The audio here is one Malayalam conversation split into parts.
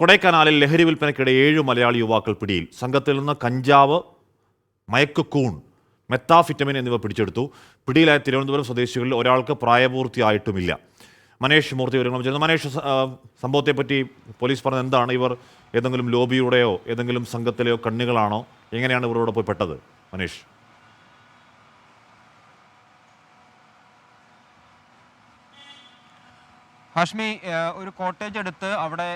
കൊടൈക്കനാലിൽ ലഹരി വിൽപ്പനയ്ക്കിടെ 7 മലയാളി യുവാക്കൾ പിടിയിൽ. സംഘത്തിൽ നിന്ന് കഞ്ചാവ്, മയക്കുകൂൺ, മെത്താഫിറ്റമിൻ എന്നിവ പിടിച്ചെടുത്തു. പിടിയിലായ തിരുവനന്തപുരം സ്വദേശികളിൽ ഒരാൾക്ക് പ്രായപൂർത്തിയായിട്ടുമില്ല. മനേഷ് മൂർത്തി വിവരങ്ങളും ചെയ്യുന്നു. മനേഷ്, സംഭവത്തെപ്പറ്റി പോലീസ് പറഞ്ഞത് എന്താണ്? ഇവർ ഏതെങ്കിലും ലോബിയുടെയോ ഏതെങ്കിലും സംഘത്തിലെയോ കണ്ണികളാണോ? എങ്ങനെയാണ് ഇവരോട് പോയി പെട്ടത്? മനേഷ്. ഹാഷ്മി, ഒരു കോട്ടേജ് എടുത്ത് അവിടെ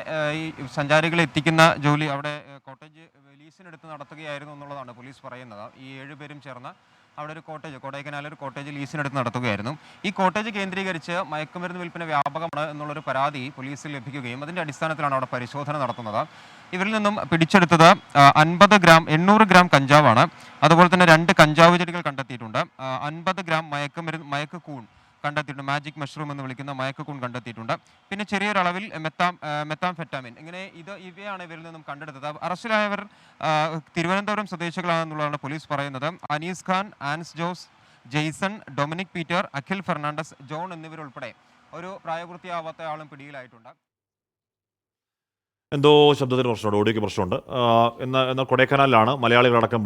ഈ സഞ്ചാരികളെ എത്തിക്കുന്ന ജോലി അവിടെ കോട്ടേജ് ലീസിനെടുത്ത് നടത്തുകയായിരുന്നു എന്നുള്ളതാണ് പോലീസ് പറയുന്നത്. ഈ 7 പേരും ചേർന്ന് അവിടെ ഒരു കോട്ടേജ്, കൊടൈക്കനാലിൽ ഒരു കോട്ടേജ് ലീസിനെടുത്ത് നടത്തുകയായിരുന്നു. ഈ കോട്ടേജ് കേന്ദ്രീകരിച്ച് മയക്കുമരുന്ന് വിൽപ്പന വ്യാപകമാണ് എന്നുള്ളൊരു പരാതി പോലീസിൽ ലഭിക്കുകയും അതിൻ്റെ അടിസ്ഥാനത്തിലാണ് അവിടെ പരിശോധന നടത്തുന്നത്. ഇവരിൽ നിന്നും പിടിച്ചെടുത്തത് 800 ഗ്രാം കഞ്ചാവാണ്. അതുപോലെ തന്നെ 2 കഞ്ചാവ് ചെടികൾ കണ്ടെത്തിയിട്ടുണ്ട്. 50 ഗ്രാം മയക്കുകൂൺ കണ്ടെത്തിയിട്ടുണ്ട്. മാജിക് മഷ്റൂം എന്ന് വിളിക്കുന്ന മയക്കുകൂൺ കണ്ടെത്തിയിട്ടുണ്ട്. പിന്നെ ചെറിയൊരളവിൽ മെത്താംഫെറ്റാമിൻ, ഇവയാണ് ഇവരിൽ നിന്നും കണ്ടെടുത്തത്. അറസ്റ്റിലായവർ തിരുവനന്തപുരം സ്വദേശികളാണെന്നുള്ളതാണ് പോലീസ് പറയുന്നത്. Anees Khan, Ans Jose, Jaison, Dominic Peter, Akhil Fernandes, John എന്നിവരുൾപ്പെടെ ഒരു പ്രായപൂർത്തിയാവാത്ത ആളും പിടിയിലായിട്ടുണ്ട്. എന്തോ ശബ്ദത്തിന് പ്രശ്നമുണ്ട്, ഓഡിയോയ്ക്ക് പ്രശ്നമുണ്ട്. എന്നാൽ കൊടൈക്കനാലിലാണ് മലയാളികളടക്കം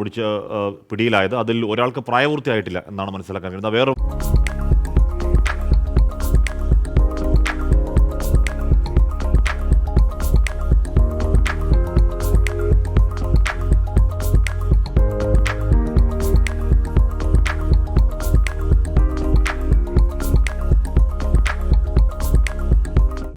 പിടിലായത്. അതിൽ ഒരാൾക്ക് പ്രായപൂർത്തിയായിട്ടില്ല എന്നാണ് മനസ്സിലാക്കാൻ കഴിയുന്നത്. വേറെ